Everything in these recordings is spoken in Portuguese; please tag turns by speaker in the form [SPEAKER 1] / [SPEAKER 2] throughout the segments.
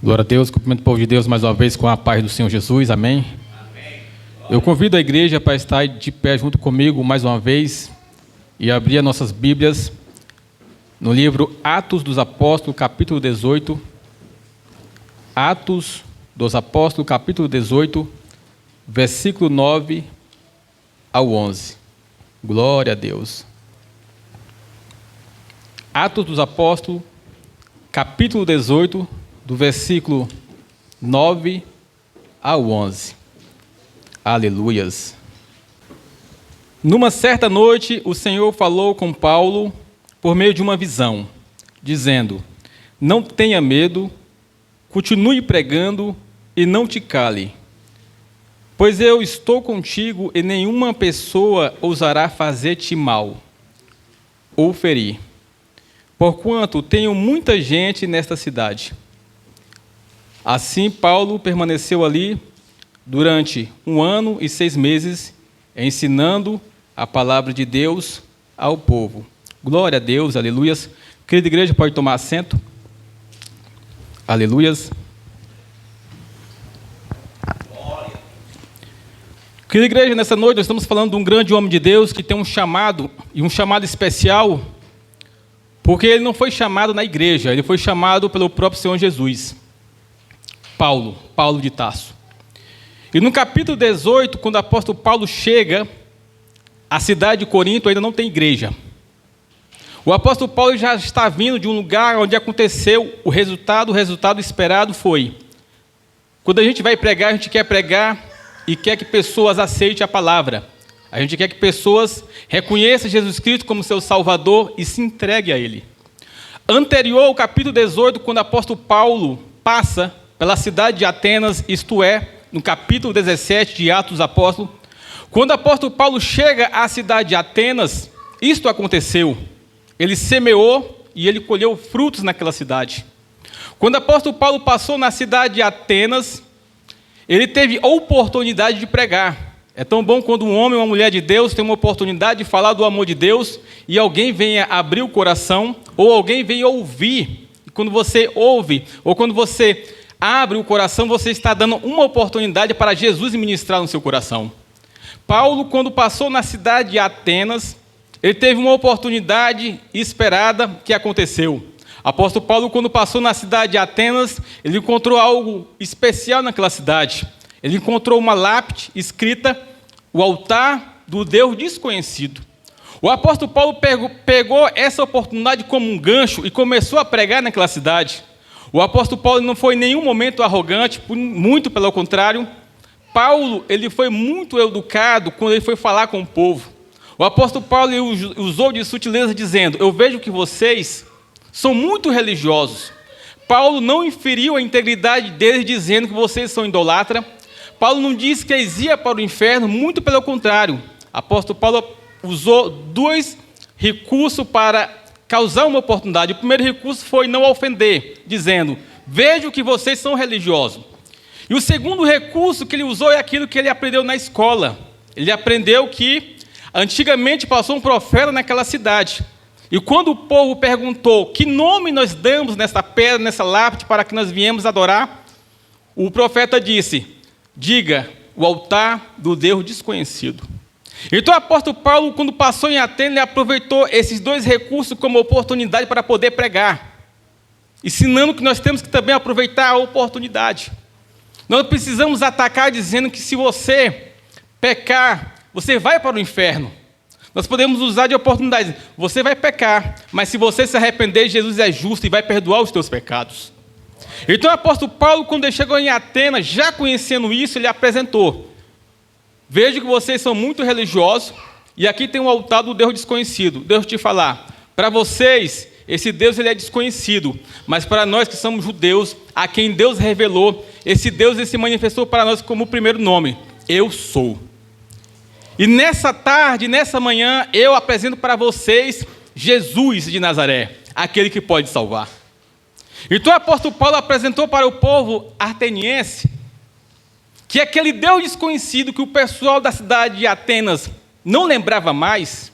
[SPEAKER 1] Glória a Deus, cumprimento o povo de Deus mais uma vez com a paz do Senhor Jesus, amém? Eu convido a igreja para estar de pé junto comigo mais uma vez e abrir as nossas Bíblias no livro Atos dos Apóstolos, capítulo 18. Atos dos Apóstolos, capítulo 18, versículo 9 ao 11. Glória a Deus. Atos dos Apóstolos, capítulo 18, do versículo 9 ao 11. Aleluias. Numa certa noite, o Senhor falou com Paulo por meio de uma visão, dizendo: não tenha medo, continue pregando e não te cale, pois eu estou contigo e nenhuma pessoa ousará fazer-te mal ou ferir, porquanto tenho muita gente nesta cidade. Assim, Paulo permaneceu ali durante 1 ano e 6 meses, ensinando a palavra de Deus ao povo. Glória a Deus, aleluias. Querida igreja, pode tomar assento. Aleluias. Querida igreja, nessa noite nós estamos falando de um grande homem de Deus que tem um chamado, e um chamado especial, porque ele não foi chamado na igreja, ele foi chamado pelo próprio Senhor Jesus. Paulo de Tarso. E no capítulo 18, quando o apóstolo Paulo chega, a cidade de Corinto ainda não tem igreja. O apóstolo Paulo já está vindo de um lugar onde aconteceu o resultado esperado foi: quando a gente vai pregar, a gente quer pregar e quer que pessoas aceitem a palavra. A gente quer que pessoas reconheçam Jesus Cristo como seu Salvador e se entreguem a Ele. Anterior ao capítulo 18, quando o apóstolo Paulo passa pela cidade de Atenas, isto é, no capítulo 17 de Atos dos Apóstolos, quando o apóstolo Paulo chega à cidade de Atenas, isto aconteceu. Ele semeou e ele colheu frutos naquela cidade. Quando o apóstolo Paulo passou na cidade de Atenas, ele teve oportunidade de pregar. É tão bom quando um homem ou uma mulher de Deus tem uma oportunidade de falar do amor de Deus e alguém venha abrir o coração ou alguém venha ouvir. E quando você ouve ou quando você abre o coração, você está dando uma oportunidade para Jesus ministrar no seu coração. Paulo, quando passou na cidade de Atenas, ele teve uma oportunidade esperada que aconteceu. Apóstolo Paulo, quando passou na cidade de Atenas, ele encontrou algo especial naquela cidade. Ele encontrou uma lápide escrita: o altar do Deus desconhecido. O apóstolo Paulo pegou essa oportunidade como um gancho e começou a pregar naquela cidade. O apóstolo Paulo não foi em nenhum momento arrogante, muito pelo contrário. Paulo, ele foi muito educado quando ele foi falar com o povo. O apóstolo Paulo usou de sutileza dizendo: eu vejo que vocês são muito religiosos. Paulo não inferiu a integridade deles dizendo que vocês são idólatras. Paulo não disse que eles iam para o inferno, muito pelo contrário. O apóstolo Paulo usou 2 recursos para causar uma oportunidade. O primeiro recurso foi não ofender, dizendo: vejo que vocês são religiosos. E o segundo recurso que ele usou é aquilo que ele aprendeu na escola. Ele aprendeu que antigamente passou um profeta naquela cidade. E quando o povo perguntou que nome nós damos nessa pedra, nessa lápide, para que nós viemos adorar, o profeta disse: diga, o altar do Deus desconhecido. Então o apóstolo Paulo, quando passou em Atenas, ele aproveitou esses 2 recursos como oportunidade para poder pregar, ensinando que nós temos que também aproveitar a oportunidade. Nós precisamos atacar dizendo que se você pecar, você vai para o inferno. Nós podemos usar de oportunidade: você vai pecar, mas se você se arrepender, Jesus é justo e vai perdoar os teus pecados. Então o apóstolo Paulo, quando ele chegou em Atenas, já conhecendo isso, ele apresentou: vejo que vocês são muito religiosos, e aqui tem um altar do Deus desconhecido. Deus te falar, para vocês, esse Deus ele é desconhecido, mas para nós que somos judeus, a quem Deus revelou, esse Deus ele se manifestou para nós como o primeiro nome: eu sou. E nessa tarde, nessa manhã, eu apresento para vocês Jesus de Nazaré, aquele que pode salvar. Então o apóstolo Paulo apresentou para o povo ateniense que aquele Deus desconhecido que o pessoal da cidade de Atenas não lembrava mais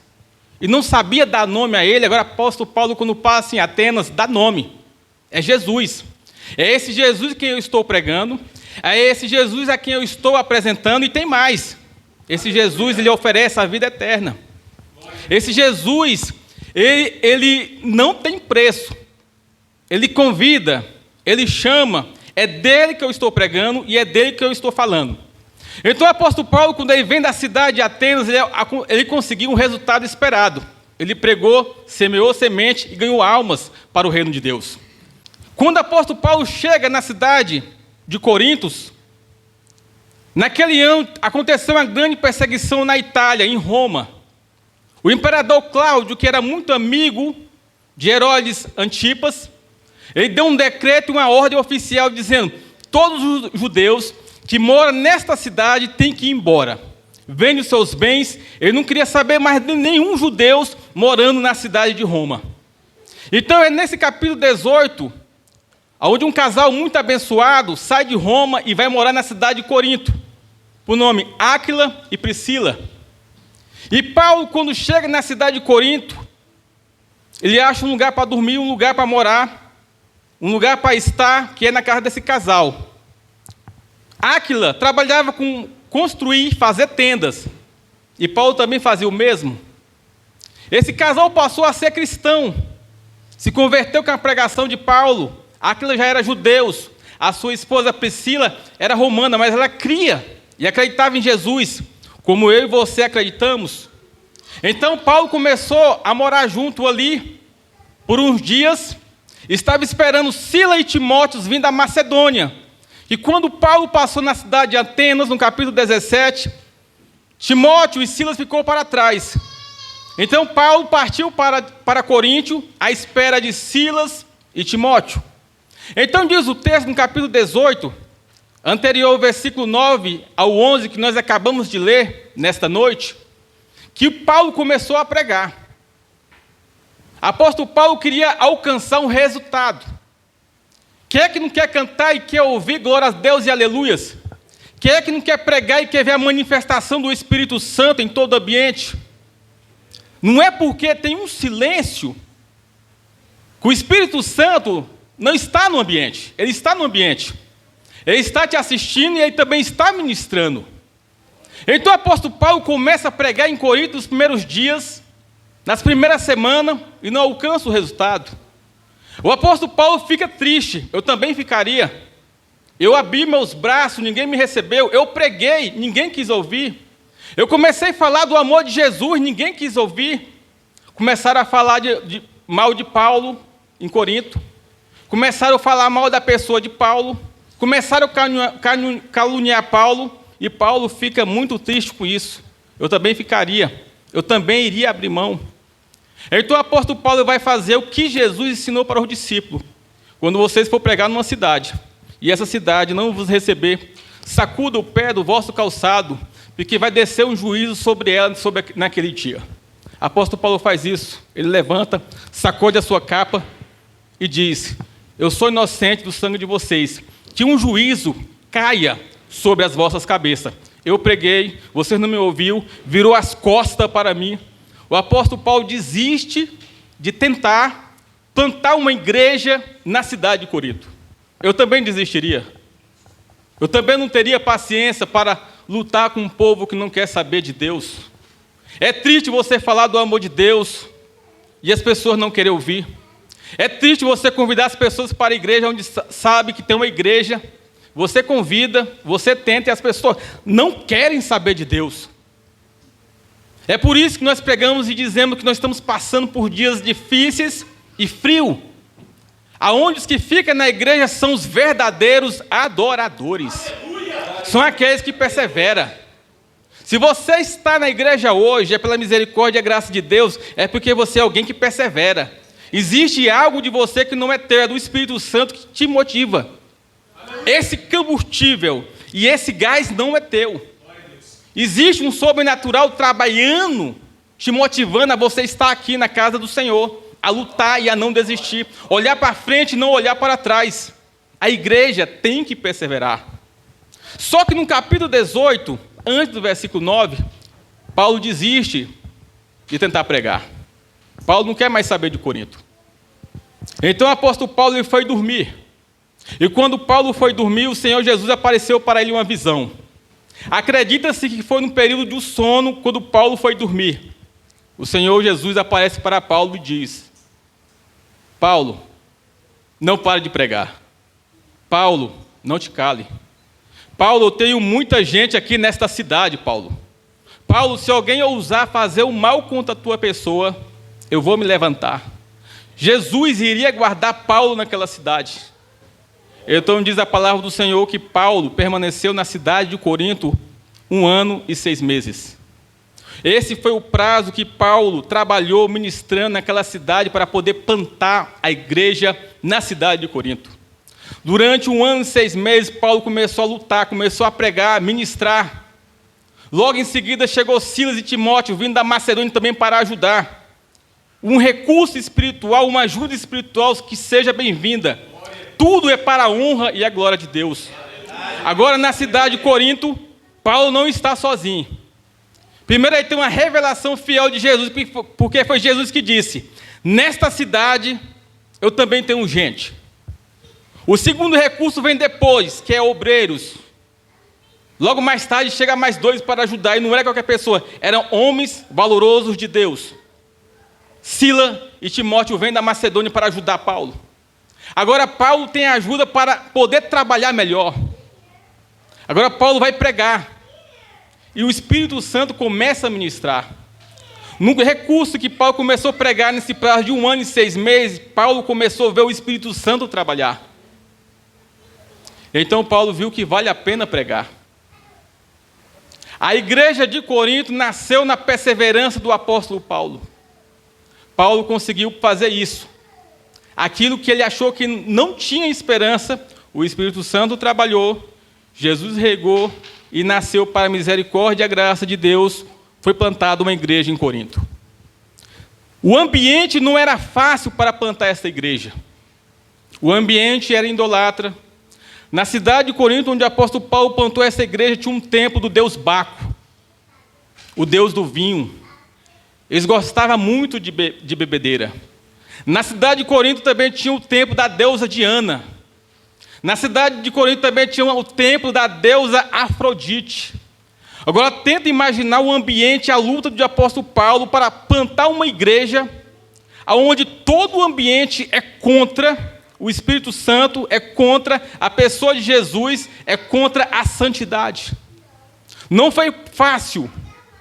[SPEAKER 1] e não sabia dar nome a ele, agora o apóstolo Paulo, quando passa em Atenas, dá nome. É Jesus. É esse Jesus a quem eu estou pregando, é esse Jesus a quem eu estou apresentando, e tem mais. Esse Jesus, ele oferece a vida eterna. Esse Jesus, ele não tem preço. Ele convida, ele chama, é dele que eu estou pregando e é dele que eu estou falando. Então o apóstolo Paulo, quando ele vem da cidade de Atenas, ele conseguiu um resultado esperado. Ele pregou, semeou semente e ganhou almas para o reino de Deus. Quando o apóstolo Paulo chega na cidade de Corintos, naquele ano aconteceu uma grande perseguição na Itália, em Roma. O imperador Cláudio, que era muito amigo de Herodes Antipas, ele deu um decreto e uma ordem oficial dizendo: todos os judeus que moram nesta cidade têm que ir embora. Vende os seus bens. Ele não queria saber mais de nenhum judeu morando na cidade de Roma. Então é nesse capítulo 18, onde um casal muito abençoado sai de Roma e vai morar na cidade de Corinto, por nome Áquila e Priscila. E Paulo, quando chega na cidade de Corinto, ele acha um lugar para dormir, um lugar para morar, um lugar para estar, que é na casa desse casal. Áquila trabalhava com construir, fazer tendas. E Paulo também fazia o mesmo. Esse casal passou a ser cristão. Se converteu com a pregação de Paulo. Áquila já era judeu. A sua esposa Priscila era romana, mas ela cria e acreditava em Jesus, como eu e você acreditamos. Então Paulo começou a morar junto ali por uns dias. Estava esperando Silas e Timóteo vindo da Macedônia. E quando Paulo passou na cidade de Atenas, no capítulo 17, Timóteo e Silas ficou para trás. Então Paulo partiu para Coríntio, à espera de Silas e Timóteo. Então diz o texto no capítulo 18, anterior ao versículo 9 ao 11, que nós acabamos de ler nesta noite, que Paulo começou a pregar. Apóstolo Paulo queria alcançar um resultado. Quem é que não quer cantar e quer ouvir glória a Deus e aleluias? Quem é que não quer pregar e quer ver a manifestação do Espírito Santo em todo o ambiente? Não é porque tem um silêncio que o Espírito Santo não está no ambiente. Ele está no ambiente. Ele está te assistindo e ele também está ministrando. Então o apóstolo Paulo começa a pregar em Corinto nos primeiros dias, nas primeiras semanas, e não alcança o resultado. O apóstolo Paulo fica triste, eu também ficaria. Eu abri meus braços, ninguém me recebeu. Eu preguei, ninguém quis ouvir. Eu comecei a falar do amor de Jesus, ninguém quis ouvir. Começaram a falar mal de Paulo em Corinto. Começaram a falar mal da pessoa de Paulo. Começaram a caluniar Paulo. E Paulo fica muito triste com isso. Eu também ficaria. Eu também iria abrir mão. Então o apóstolo Paulo vai fazer o que Jesus ensinou para os discípulos. Quando vocês for pregar numa cidade, e essa cidade não vos receber, sacuda o pé do vosso calçado, porque vai descer um juízo sobre ela naquele dia. O apóstolo Paulo faz isso. Ele levanta, sacode a sua capa e diz: eu sou inocente do sangue de vocês. Que um juízo caia sobre as vossas cabeças. Eu preguei, vocês não me ouviram, virou as costas para mim. O apóstolo Paulo desiste de tentar plantar uma igreja na cidade de Corinto. Eu também desistiria. Eu também não teria paciência para lutar com um povo que não quer saber de Deus. É triste você falar do amor de Deus e as pessoas não querem ouvir. É triste você convidar as pessoas para a igreja onde sabe que tem uma igreja. Você convida, você tenta e as pessoas não querem saber de Deus. É por isso que nós pregamos e dizemos que nós estamos passando por dias difíceis e frio. Aonde os que ficam na igreja são os verdadeiros adoradores. Aleluia! São aqueles que perseveram. Se você está na igreja hoje, é pela misericórdia e graça de Deus, é porque você é alguém que persevera. Existe algo de você que não é teu, é do Espírito Santo que te motiva. Esse combustível e esse gás não é teu. Existe um sobrenatural trabalhando, te motivando a você estar aqui na casa do Senhor, a lutar e a não desistir, olhar para frente e não olhar para trás. A igreja tem que perseverar. Só que no capítulo 18, antes do versículo 9, Paulo desiste de tentar pregar. Paulo não quer mais saber de Corinto. Então o apóstolo Paulo ele foi dormir. E quando Paulo foi dormir, o Senhor Jesus apareceu para ele uma visão. Acredita-se que foi no período do sono, quando Paulo foi dormir. O Senhor Jesus aparece para Paulo e diz: Paulo, não pare de pregar. Paulo, não te cale. Paulo, eu tenho muita gente aqui nesta cidade, Paulo. Paulo, se alguém ousar fazer o mal contra a tua pessoa, eu vou me levantar. Jesus iria guardar Paulo naquela cidade. Então diz a palavra do Senhor que Paulo permaneceu na cidade de Corinto 1 ano e 6 meses. Esse foi o prazo que Paulo trabalhou ministrando naquela cidade para poder plantar a igreja na cidade de Corinto. Durante 1 ano e 6 meses, Paulo começou a lutar, começou a pregar, a ministrar. Logo em seguida chegou Silas e Timóteo, vindo da Macedônia também para ajudar. Um recurso espiritual, uma ajuda espiritual que seja bem-vinda. Tudo é para a honra e a glória de Deus. Agora, na cidade de Corinto, Paulo não está sozinho. Primeiro, ele tem uma revelação fiel de Jesus, porque foi Jesus que disse: nesta cidade, eu também tenho gente. O segundo recurso vem depois, que é obreiros. Logo mais tarde, chega mais 2 para ajudar, e não era qualquer pessoa, eram homens valorosos de Deus. Silas e Timóteo vêm da Macedônia para ajudar Paulo. Agora Paulo tem ajuda para poder trabalhar melhor. Agora Paulo vai pregar. E o Espírito Santo começa a ministrar. No recurso que Paulo começou a pregar nesse prazo de 1 ano e 6 meses, Paulo começou a ver o Espírito Santo trabalhar. Então Paulo viu que vale a pena pregar. A igreja de Corinto nasceu na perseverança do apóstolo Paulo. Paulo conseguiu fazer isso. Aquilo que ele achou que não tinha esperança, o Espírito Santo trabalhou, Jesus regou e nasceu para a misericórdia e a graça de Deus, foi plantada uma igreja em Corinto. O ambiente não era fácil para plantar essa igreja. O ambiente era idolatra. Na cidade de Corinto, onde o apóstolo Paulo plantou essa igreja, tinha um templo do deus Baco, o deus do vinho. Eles gostavam muito de bebedeira. Na cidade de Corinto também tinha o templo da deusa Diana. Na cidade de Corinto também tinha o templo da deusa Afrodite. Agora tenta imaginar o ambiente, a luta do apóstolo Paulo para plantar uma igreja onde todo o ambiente é contra o Espírito Santo, é contra a pessoa de Jesus, é contra a santidade. Não foi fácil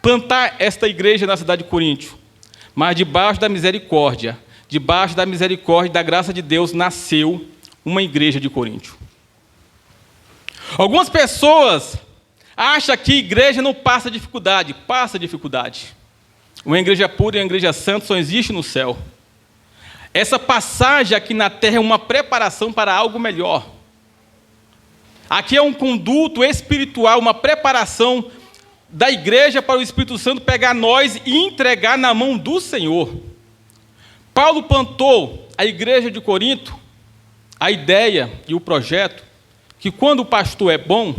[SPEAKER 1] plantar esta igreja na cidade de Corinto, mas debaixo da misericórdia e da graça de Deus, nasceu uma igreja de Corinto. Algumas pessoas acham que igreja não passa dificuldade. Passa dificuldade. Uma igreja pura e uma igreja santa só existe no céu. Essa passagem aqui na terra é uma preparação para algo melhor. Aqui é um conduto espiritual, uma preparação da igreja para o Espírito Santo pegar nós e entregar na mão do Senhor. Paulo plantou a igreja de Corinto, a ideia e o projeto, que quando o pastor é bom,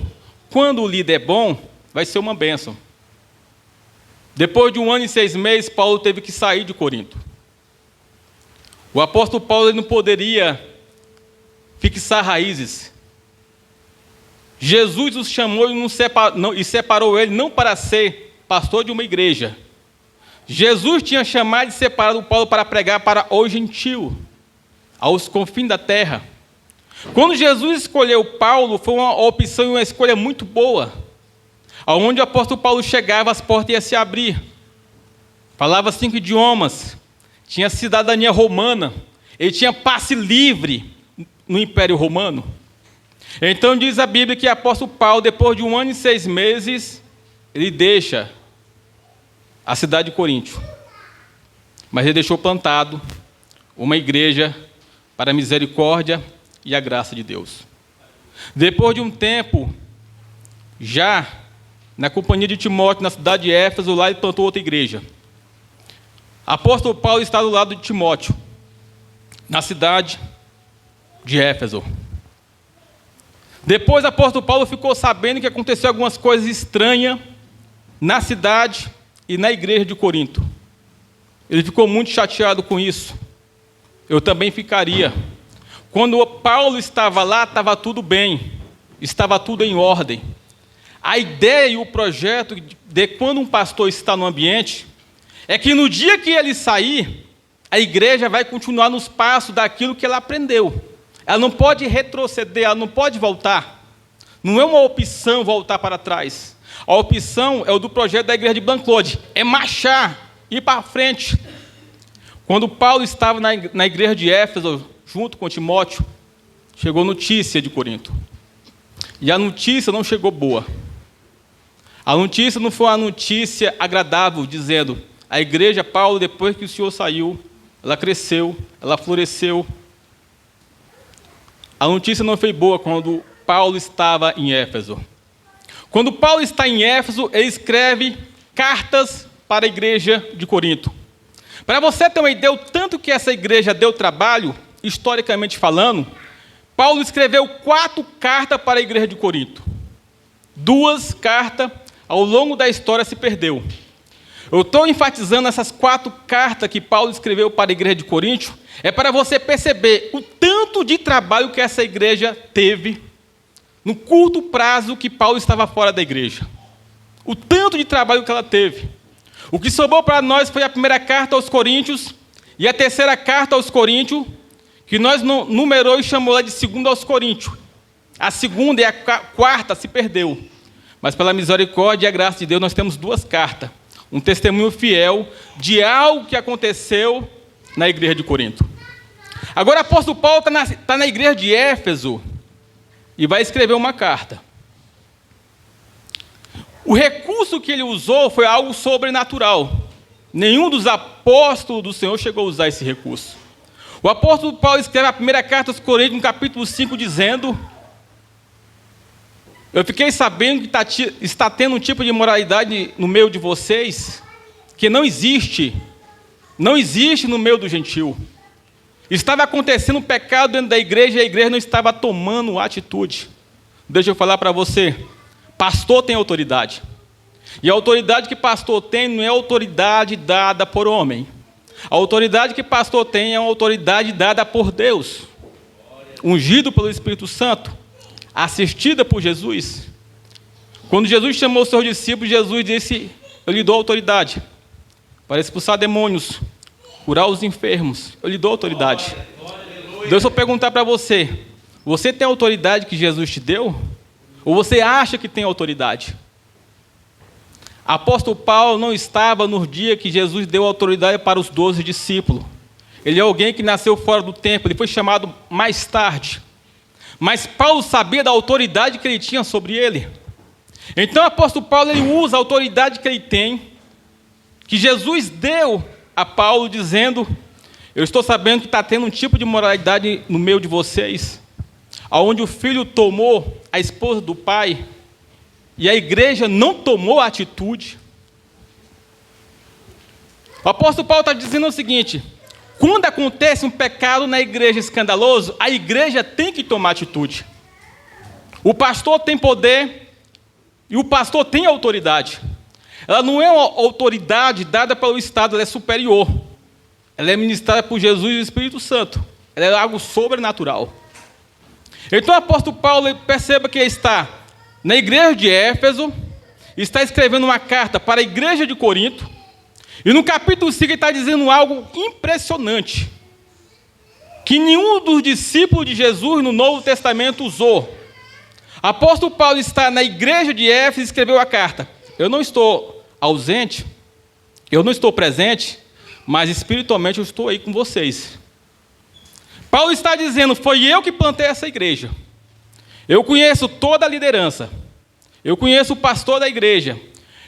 [SPEAKER 1] quando o líder é bom, vai ser uma bênção. Depois de 1 ano e 6 meses, Paulo teve que sair de Corinto. O apóstolo Paulo não poderia fixar raízes. Jesus os chamou e separou ele não para ser pastor de uma igreja. Jesus tinha chamado e separado Paulo para pregar para o gentio, aos confins da terra. Quando Jesus escolheu Paulo, foi uma opção e uma escolha muito boa. Aonde o apóstolo Paulo chegava, as portas iam se abrir. Falava 5 idiomas, tinha cidadania romana, ele tinha passe livre no Império Romano. Então diz a Bíblia que o apóstolo Paulo, depois de 1 ano e 6 meses, ele deixa a cidade de Corinto. Mas ele deixou plantado uma igreja para a misericórdia e a graça de Deus. Depois de um tempo, já na companhia de Timóteo, na cidade de Éfeso, lá ele plantou outra igreja. Apóstolo Paulo está do lado de Timóteo, na cidade de Éfeso. Depois, o apóstolo Paulo ficou sabendo que aconteceu algumas coisas estranhas na cidade e na igreja de Corinto. Ele ficou muito chateado com isso. Eu também ficaria. Quando Paulo estava lá, estava tudo bem, estava tudo em ordem. A ideia e o projeto de quando um pastor está no ambiente é que no dia que ele sair, a igreja vai continuar nos passos daquilo que ela aprendeu. Ela não pode retroceder, ela não pode voltar. Não é uma opção voltar para trás. A opção é o do projeto da igreja de Blanclode, é marchar, ir para frente. Quando Paulo estava na igreja de Éfeso, junto com Timóteo, chegou notícia de Corinto. E a notícia não chegou boa. A notícia não foi uma notícia agradável, dizendo: a igreja, Paulo, depois que o senhor saiu, ela cresceu, ela floresceu. A notícia não foi boa quando Paulo estava em Éfeso. Quando Paulo está em Éfeso, ele escreve cartas para a igreja de Corinto. Para você ter uma ideia, o tanto que essa igreja deu trabalho, historicamente falando, Paulo escreveu 4 cartas para a igreja de Corinto. 2 cartas, ao longo da história, se perdeu. Eu estou enfatizando essas 4 cartas que Paulo escreveu para a igreja de Corinto, é para você perceber o tanto de trabalho que essa igreja teve no curto prazo que Paulo estava fora da igreja. O tanto de trabalho que ela teve. O que sobrou para nós foi a primeira carta aos Coríntios e a terceira carta aos Coríntios, que nós numerou e chamou ela de segunda aos Coríntios. A segunda e a quarta se perdeu. Mas pela misericórdia e a graça de Deus, nós temos 2 cartas. Um testemunho fiel de algo que aconteceu na igreja de Corinto. Agora o apóstolo Paulo está na igreja de Éfeso e vai escrever uma carta. O recurso que ele usou foi algo sobrenatural. Nenhum dos apóstolos do Senhor chegou a usar esse recurso. O apóstolo Paulo escreve a primeira carta aos Coríntios, no capítulo 5, dizendo: eu fiquei sabendo que está tendo um tipo de imoralidade no meio de vocês que não existe no meio do gentio. Estava acontecendo um pecado dentro da igreja e a igreja não estava tomando atitude. Deixa eu falar para você, pastor tem autoridade. E a autoridade que pastor tem não é autoridade dada por homem. A autoridade que pastor tem é uma autoridade dada por Deus, ungido pelo Espírito Santo, assistida por Jesus. Quando Jesus chamou os seus discípulos, Jesus disse: eu lhe dou autoridade para expulsar demônios, curar os enfermos. Eu lhe dou autoridade. Deus, eu perguntar para você, você tem a autoridade que Jesus te deu? Ou você acha que tem autoridade? Apóstolo Paulo não estava no dia que Jesus deu autoridade para os 12 discípulos. Ele é alguém que nasceu fora do tempo, ele foi chamado mais tarde. Mas Paulo sabia da autoridade que ele tinha sobre ele. Então o apóstolo Paulo ele usa a autoridade que ele tem, que Jesus deu a Paulo, dizendo: eu estou sabendo que está tendo um tipo de moralidade no meio de vocês, onde o filho tomou a esposa do pai, e a igreja não tomou a atitude. O apóstolo Paulo está dizendo o seguinte: quando acontece um pecado na igreja escandaloso, a igreja tem que tomar atitude. O pastor tem poder e o pastor tem autoridade. Ela não é uma autoridade dada pelo Estado, ela é superior. Ela é ministrada por Jesus e o Espírito Santo. Ela é algo sobrenatural. Então o apóstolo Paulo, perceba que ele está na igreja de Éfeso, está escrevendo uma carta para a igreja de Corinto, e no capítulo 5 ele está dizendo algo impressionante, que nenhum dos discípulos de Jesus no Novo Testamento usou. Apóstolo Paulo está na igreja de Éfeso e escreveu a carta: eu não estou ausente, eu não estou presente, mas espiritualmente eu estou aí com vocês. Paulo está dizendo: foi eu que plantei essa igreja. Eu conheço toda a liderança. Eu conheço o pastor da igreja.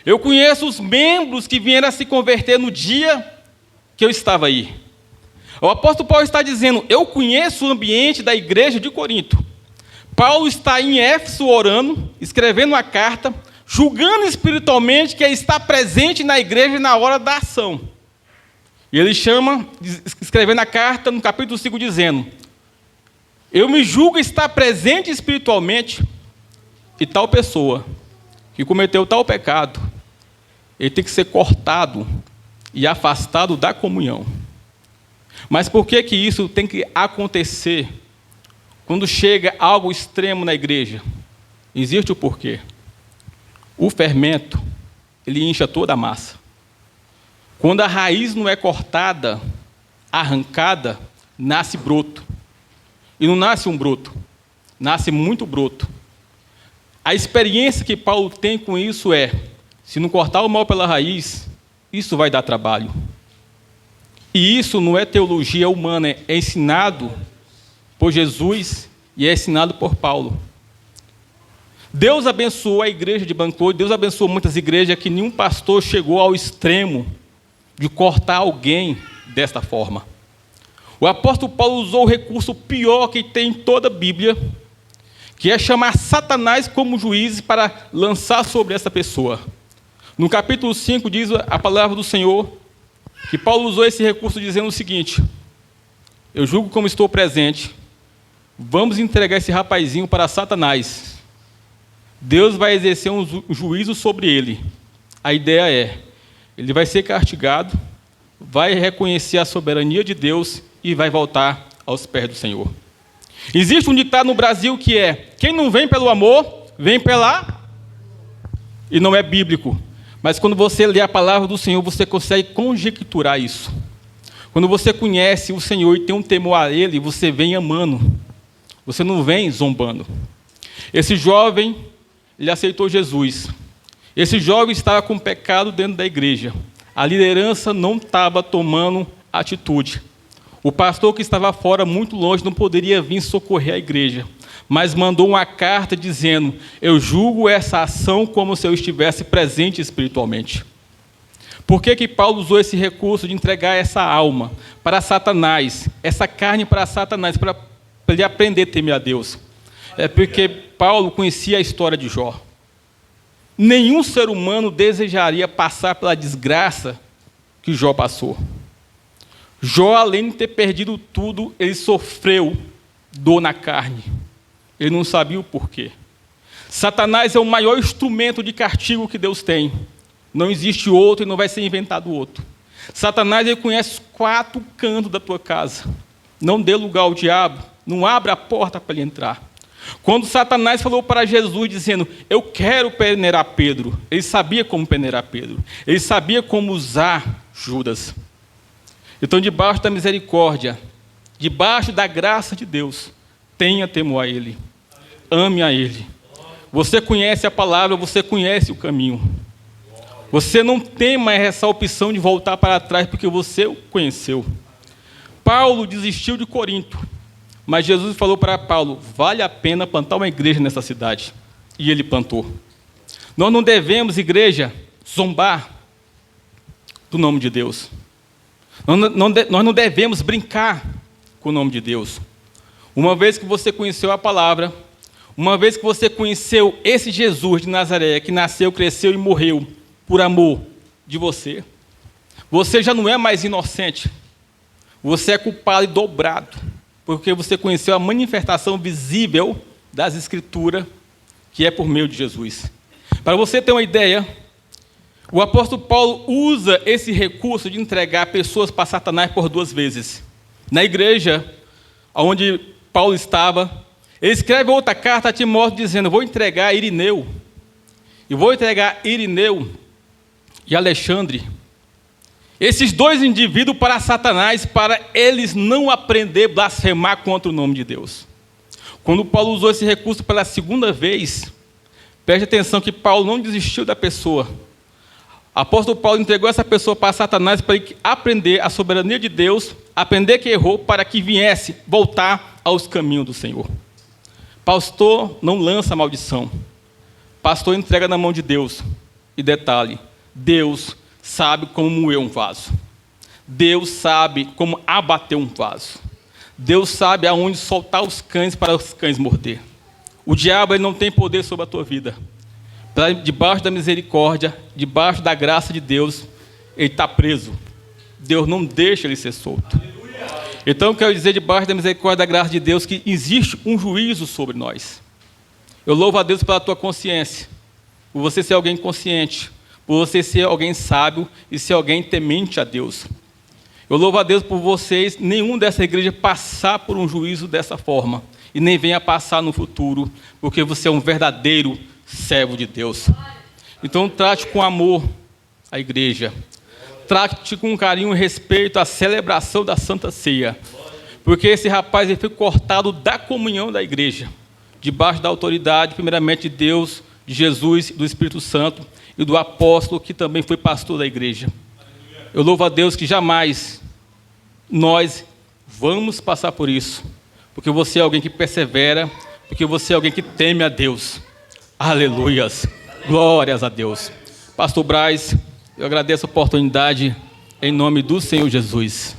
[SPEAKER 1] Eu conheço os membros que vieram a se converter no dia que eu estava aí. O apóstolo Paulo está dizendo: eu conheço o ambiente da igreja de Corinto. Paulo está em Éfeso orando, escrevendo uma carta, julgando espiritualmente que ele está presente na igreja na hora da ação. E ele chama, escrevendo a carta no capítulo 5, dizendo: eu me julgo estar presente espiritualmente, e tal pessoa que cometeu tal pecado, ele tem que ser cortado e afastado da comunhão. Mas por que isso tem que acontecer quando chega algo extremo na igreja, existe o porquê. O fermento, ele incha toda a massa. Quando a raiz não é cortada, arrancada, nasce broto. E não nasce um broto, nasce muito broto. A experiência que Paulo tem com isso é, se não cortar o mal pela raiz, isso vai dar trabalho. E isso não é teologia humana, é ensinado por Jesus e é ensinado por Paulo. Deus abençoou a igreja de Bangkok, Deus abençoou muitas igrejas que nenhum pastor chegou ao extremo de cortar alguém desta forma. O apóstolo Paulo usou o recurso pior que tem em toda a Bíblia, que é chamar Satanás como juiz para lançar sobre essa pessoa. No capítulo 5 diz a palavra do Senhor, que Paulo usou esse recurso dizendo o seguinte: eu julgo como estou presente, vamos entregar esse rapazinho para Satanás. Deus vai exercer um juízo sobre ele. A ideia é, ele vai ser castigado, vai reconhecer a soberania de Deus e vai voltar aos pés do Senhor. Existe um ditado no Brasil que é, quem não vem pelo amor, vem pela... E não é bíblico. Mas quando você lê a palavra do Senhor, você consegue conjecturar isso. Quando você conhece o Senhor e tem um temor a Ele, você vem amando. Você não vem zombando. Esse jovem, ele aceitou Jesus. Esse jovem estava com pecado dentro da igreja. A liderança não estava tomando atitude. O pastor que estava fora, muito longe, não poderia vir socorrer a igreja, mas mandou uma carta dizendo, eu julgo essa ação como se eu estivesse presente espiritualmente. Por que Paulo usou esse recurso de entregar essa alma para Satanás, essa carne para Satanás, para ele aprender a temer a Deus? É porque Paulo conhecia a história de Jó. Nenhum ser humano desejaria passar pela desgraça que Jó passou. Jó, além de ter perdido tudo, ele sofreu dor na carne. Ele não sabia o porquê. Satanás é o maior instrumento de castigo que Deus tem. Não existe outro e não vai ser inventado outro. Satanás, ele conhece os 4 cantos da tua casa. Não dê lugar ao diabo, não abra a porta para ele entrar. Quando Satanás falou para Jesus, dizendo, eu quero peneirar Pedro, ele sabia como peneirar Pedro. Ele sabia como usar Judas. Então, debaixo da misericórdia, debaixo da graça de Deus, tenha temor a Ele, ame a Ele. Você conhece a palavra, você conhece o caminho. Você não tem mais essa opção de voltar para trás, porque você o conheceu. Paulo desistiu de Corinto, mas Jesus falou para Paulo, vale a pena plantar uma igreja nessa cidade. E ele plantou. Nós não devemos, igreja, zombar do nome de Deus. Nós não devemos brincar com o nome de Deus. Uma vez que você conheceu a palavra, uma vez que você conheceu esse Jesus de Nazaré, que nasceu, cresceu e morreu por amor de você, você já não é mais inocente. Você é culpado e dobrado, porque você conheceu a manifestação visível das Escrituras, que é por meio de Jesus. Para você ter uma ideia, o apóstolo Paulo usa esse recurso de entregar pessoas para Satanás por 2 vezes. Na igreja onde Paulo estava, ele escreve outra carta a Timóteo dizendo, vou entregar Irineu. E vou entregar Irineu e Alexandre. Esses 2 indivíduos para Satanás, para eles não aprender a blasfemar contra o nome de Deus. Quando Paulo usou esse recurso pela 2ª vez, preste atenção que Paulo não desistiu da pessoa. O apóstolo Paulo entregou essa pessoa para Satanás para ele aprender a soberania de Deus, aprender que errou, para que viesse voltar aos caminhos do Senhor. Pastor não lança maldição. Pastor entrega na mão de Deus. E detalhe, Deus sabe como moer um vaso. Deus sabe como abater um vaso. Deus sabe aonde soltar os cães para os cães morder. O diabo, ele não tem poder sobre a tua vida. Debaixo da misericórdia, debaixo da graça de Deus, ele está preso. Deus não deixa ele ser solto. Então, eu quero dizer, debaixo da misericórdia da graça de Deus, que existe um juízo sobre nós. Eu louvo a Deus pela tua consciência, por você ser alguém consciente, por você ser alguém sábio e ser alguém temente a Deus. Eu louvo a Deus por vocês, nenhum dessa igreja passar por um juízo dessa forma. e nem venha passar no futuro, porque você é um verdadeiro servo de Deus. Então trate com amor a igreja, trate com carinho e respeito a celebração da Santa Ceia, porque esse rapaz ele foi cortado da comunhão da igreja, debaixo da autoridade, primeiramente, de Deus, de Jesus, do Espírito Santo e do apóstolo, que também foi pastor da igreja. Eu louvo a Deus que jamais nós vamos passar por isso, porque você é alguém que persevera, porque você é alguém que teme a Deus. Aleluias, glórias a Deus. Pastor Braz, eu agradeço a oportunidade em nome do Senhor Jesus.